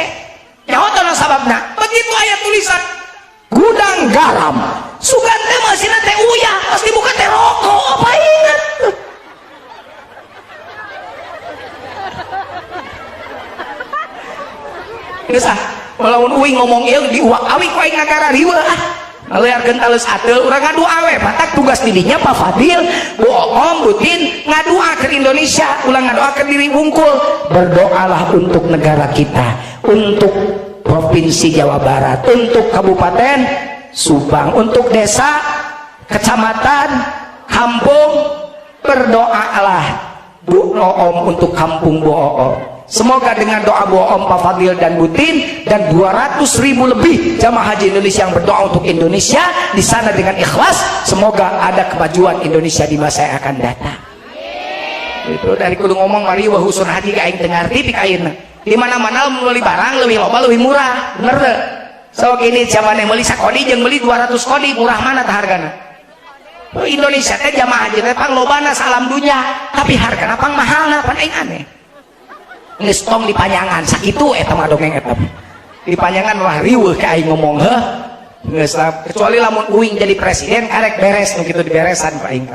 Nyaho teh sababna? Begitu aya tulisan gudang garam. Sugan teh masina teh uyah, pas dibuka teh rokok, apa ingat? Geus ah, walaupun uing ngomong ieu di uak awi ku aing negara riweuh ah. Ngalearkeun tales ateul urang ngadu awe, matak tugas didinya Pak Fadil, Bu Om, Bu Tin ngaduakeun Indonesia, ulang ngadoakeun diri wungkul. Berdoalah untuk negara kita, untuk Provinsi Jawa Barat, untuk Kabupaten Subang, untuk desa, kecamatan, kampung. Berdoalah Bu Om untuk kampung Bu Om. Semoga dengan doa Bu Om, Pak Fadil dan Butin dan 200.000 lebih jamaah haji Indonesia yang berdoa untuk Indonesia di sana dengan ikhlas, semoga ada kemajuan Indonesia di masa yang akan datang. Itu dari kudu ngomong mari wa husnul hati ka aing teu ngarti pik ayeuna. Di mana-mana meuli barang leuwih loba leuwih murah, bener teu? Sok ini zaman yang meuli sakodi jeung meuli 200 kodi, murah mana tah hargana? Indonesia teh jamaah haji teh pang lobana salam dunya, tapi hargana pang mahalna pan aing aneh. Geus tong dipanjangan sakitu eta mah dongeng eta. Dipanjangan mah riweuh ka aing ngomong heuh. Geus kecuali lamun uing jadi presiden karek beres nu kitu diberesan ka aing.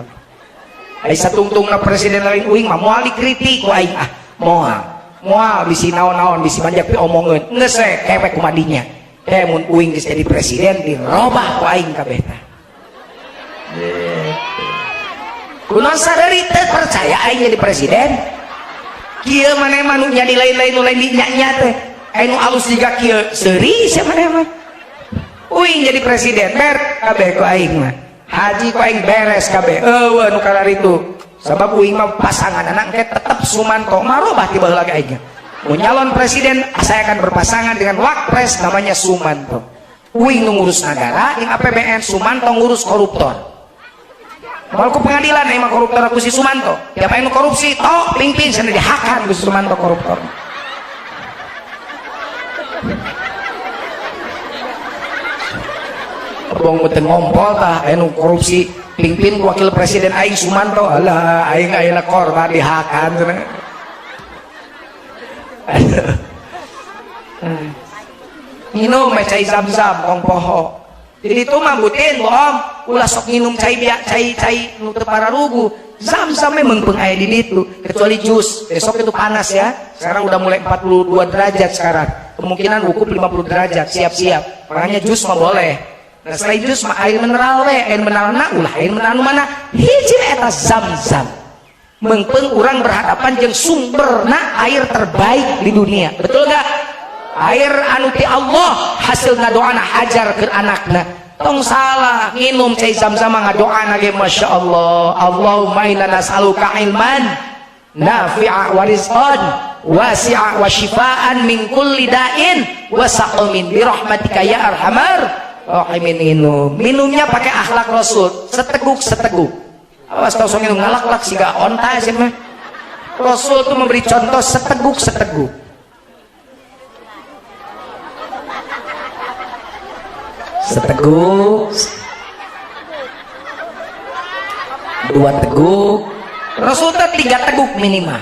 Ai satungtungna presiden lain uing mah moal dikritik ku aing moal bisi naon-naon bisi manjak pi omongeun. Geus we kewek kumadinya. Teh mun uing geus jadi presiden dirobah ku aing kabeh teh. Kunaon sadari teu percaya aing jadi presiden? Kieu maneh mah nu nya di lain-lain nu lain di nya teh anu alus jiga kieu seuri sia maneh mah uing jadi presiden ber kabeh ku aing mah haji ku aing beres kabeh eueuh nu kararitu sabab uing mah pasangan anak teh tetep Sumanto marobah ti baheula ge aing mun nyalon presiden saya akan berpasangan dengan wakpres namanya Sumanto. Uing nu ngurus negara jeung APBN, Sumanto ngurus koruptor. Mal ku pengadilan emang koruptor aku si Sumanto. Siapa yang korupsi? Tok pingpin sana dihakan ku si Sumanto koruptor. Bong beten ngompol tah anu korupsi pingpin wakil presiden aing Sumanto. Alah aing ayeuna korban dihakan cenah. Minum cai zam-zam tong poho. Jadi itu mah Butin bohong ulah sok minum cai nu teu pararugu. Zam-zam memang peung aya di ditu kecuali jus. Besok itu panas ya. Sekarang udah mulai 42 derajat sekarang. Kemungkinan wukuf 50 derajat. Siap-siap. Makanya jus mah boleh. Nah selain jus mah air mineral we. Air mineralna ulah air mineral nu mana? Hiji eta zam-zam. Mengpeung urang berhadapan jeung sumberna air terbaik di dunia. Betul enggak? Air anu ti Allah hasilna doana hajar ke anakna tong salah nginum cai zam-zam ngadoana ge masya Allah. Allahumma inna nas'aluka ilman nafi'a wa rizqan wasi'a wa shifaan min kulli da'in wa saqamin bi rahmatika ya arhamar rahimin. Minumnya pakai akhlak Rasul, seteguk awas tau sok minum ngalak-lak siga onta sih mah. Rasul tuh memberi contoh seteguk seteguk, 2 teguk, Rasul teh 3 teguk minimal.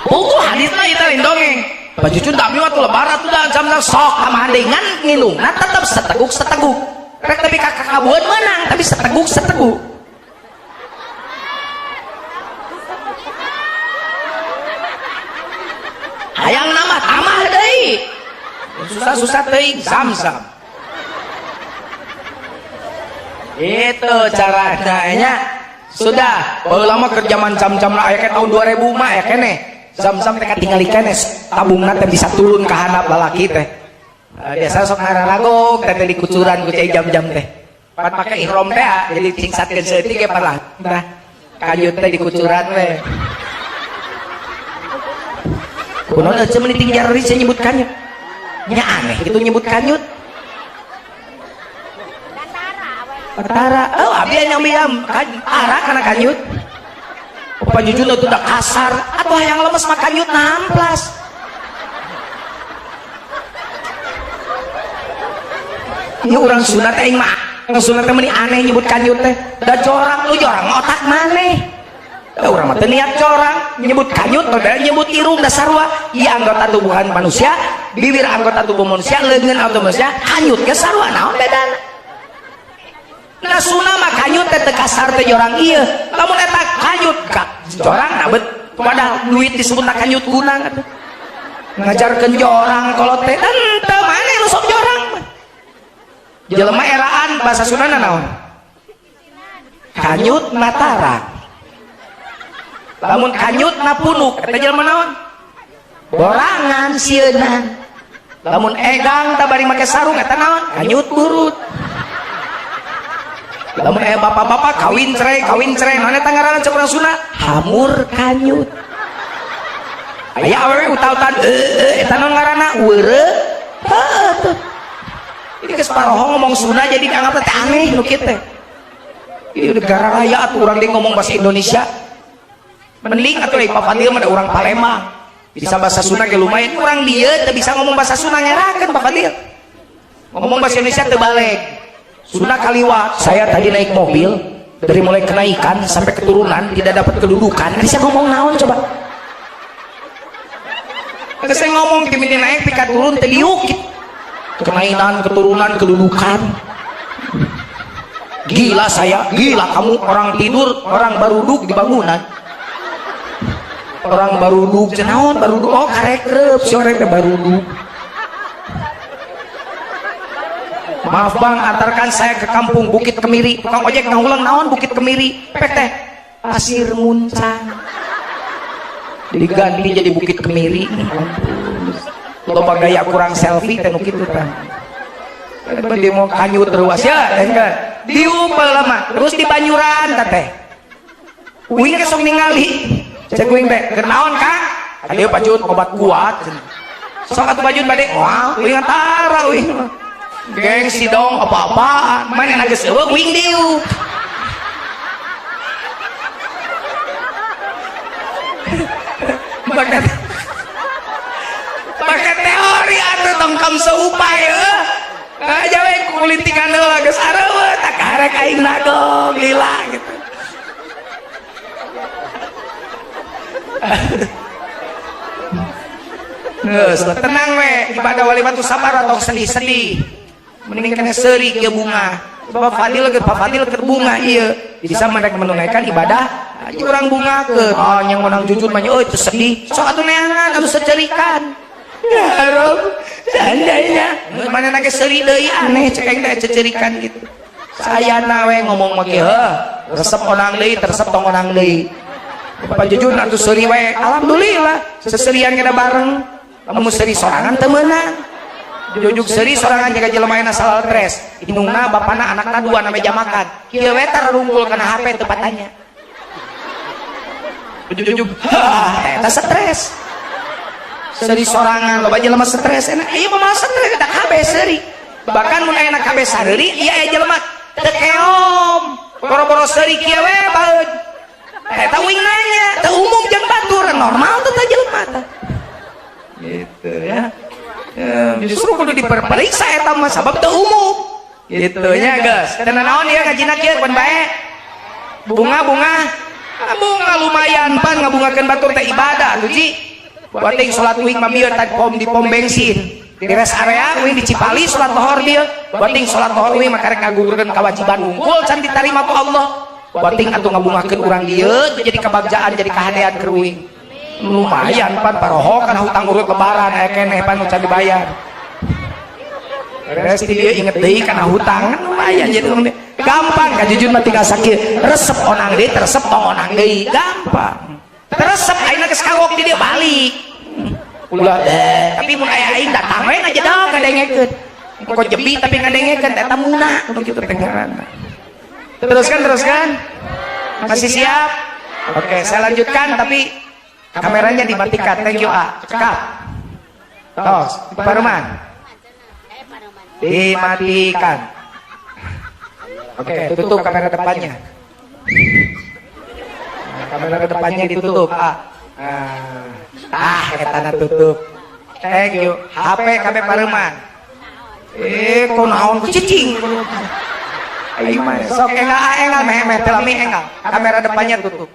Buku hadisna itu lain dongeng. Baju cunda miwat lebaran tuh dah jam sok kamandengan nginum. Nah tetap seteguk. Rek tapi kakak kabuan menang tapi seteguk. Hayang nama tamah deui. Susah teuing zam-zam. Itu caranya nya. Sudah, baheula mah keur zaman zam-zam aya ke tahun 2000 mah aya keneh. Zam-zam teh katingali keneh tabungna teh bisa turun ka handap lalaki teh. Biasa sok ngararagog teh dikucuran ku cai jam-jam teh. Pan make ihrom teh jadi cingsatkeun seutik ge parah. Tah kayut teh dikucuran we. Kunaon aja meuni tinggal ri nyebut kanyut. Nya aneh itu nyebut kanyut. Tara, oh abi nyambiam ara kana kanyut. Panjujuna tuh udah kasar, atau yang lemes mah kanyut namplas. Ini orang sunat aing mah, orang sunat teh meuni aneh nyebut kanyut teh. Da jorang lu jorang otak maneh. Orang mah teu niat corang nyebut kanyut padahal nyebut irung dasar wa ieu anggota tubuhan manusia, bibir anggota tubuh manusia, leungeun anggota manusia, kanyut ge sarua naon bedana? Nasuna mah kanyut teh teu kasar teh jorang ieu. Lamun eta kanyut ka jorang na bet padahal duit disebutna kanyut gunang atuh. Ngajarkeun jorang kolot teh teu maneh nu sok jorang. Jelema eraan bahasa Sundana naon? Kanyut mataran. Lamun kanyut na punuk eta jelema naon? Borangan sieuna. Lamun egang tabari make sarung eta naon? Kanyut burut. Lamun bapak-bapak kawin cerai naon eta ngaranna cek urang Sunda? Hamur kanyut. aya awewe utautan eta non ngaranna weureuh tuh ini geus paroho ngomong Sunda jadi dianggap teh aneh nu kitu teh ieu negara raya atuh urang deui ngomong bahasa Indonesia mending atuh Pak Fadil mah da urang Palembang bisa bahasa Sunda ge lumayan urang dieu teu bisa ngomong bahasa Sunda ngerakeun Pak Fadil ngomong bahasa Indonesia teu baleg Sunda kaliwat saya tadi naik mobil dari mulai kenaikan sampai keturunan tidak dapat kedudukan bisa ngomong naon coba saya ngomong dimini naik pika turun teliuk kenainan keturunan kedudukan gila saya gila kamu orang tidur orang baru duduk di bangunan orang baru duduk jenaon baru duduk oh karekrep sore teh baru duduk maaf bang antarkan saya ke kampung Bukit Kemiri tukang ojek ngahulang naon Bukit Kemiri pek teh Pasir Muncang diganti jadi Bukit Kemiri loba gaya kurang selfie teh nu kitu tah dia mau kanyut terus ya enggak diupel lama terus di Banyuran teh uing ke sok ningali cek uing teh keur naon Kang ade pajun obat kuat sok atuh bajun bade wah uing antara uing gengsi dong apa-apaan mana geus eueuh uing diu pakai teori atau tongkam seupaya aja we kulitingan heula geus areueuh tak karek aing nagong lila gitu geus tenang we ibadah walimatu sabar atau sedih-sedih mending kena seuri ke bunga Pak Fadil ke bunga iya bisa mereka menunaikan ibadah kurang bunga ke oh yang menang jujur mah oh itu sedih sok atuh neangan atuh secerikan ya Rob seandainya mana nage seuri deui aneh cek aing teh cecerikan gitu sayana we ngomong mah kieu resep onang deui teresep tong onang deui Pak jujur atuh seuri we alhamdulillah seserian kita bareng lamun seuri sorangan teu meunang jujuk seri sorangan jaga jelema ayeuna salal tres indungna bapana anakna dua na meja makan kieu we tar rungkul kana HP teu patanya jujuk eta stres seri sorangan loba jelema stres enak ieu mah stres da KB seri bahkan mun aya KB sareuri ieu aya jelema teu keom boro-boro seri kieu we baeud eta uing nanya teu umum jeung batur normal teh jelema teh gitu ya justru kudu diperiksa eta mah sabab teu umum gitu nya geus teu naon ieu ngajina kieu pan bae bunga lumayan pan ngabungakeun batur teh ibadah atuh ji buating salat uing mah bieu di pom bensin di rest area uing di Cipali salat lohor bieu buating salat lohor uing mah karek ngagugurkeun kewajiban unggul can ditarima ku Allah buating atuh ngabungakeun urang dieu jadi kebagjaan jadi kahadean keur uing lumayan pan paroho kan hutang urut lebaran aya keneh pan nu can dibayar beres ti dieu inget deui kana hutang lumayan jadi gampang ka jujur mah tinggal sakieu resep onang deui teresep tong onang deui gampang teresep ayeuna geus kagok di dieu balik ulah tapi mun aya aing datang we ngajedog ngadengekeun kok jebi tapi ngadengekeun eta muna nu kitu teh ngaranna teruskan masih siap oke saya lanjutkan tapi kameranya dimatikan. Thank you cekap tos Paruman dimatikan oke tutup kamera depannya kamera depannya ditutup ketana tutup thank you HP KB Paruman kok naon cicing ayo mah sok enggak meh telami enggak kamera depannya tutup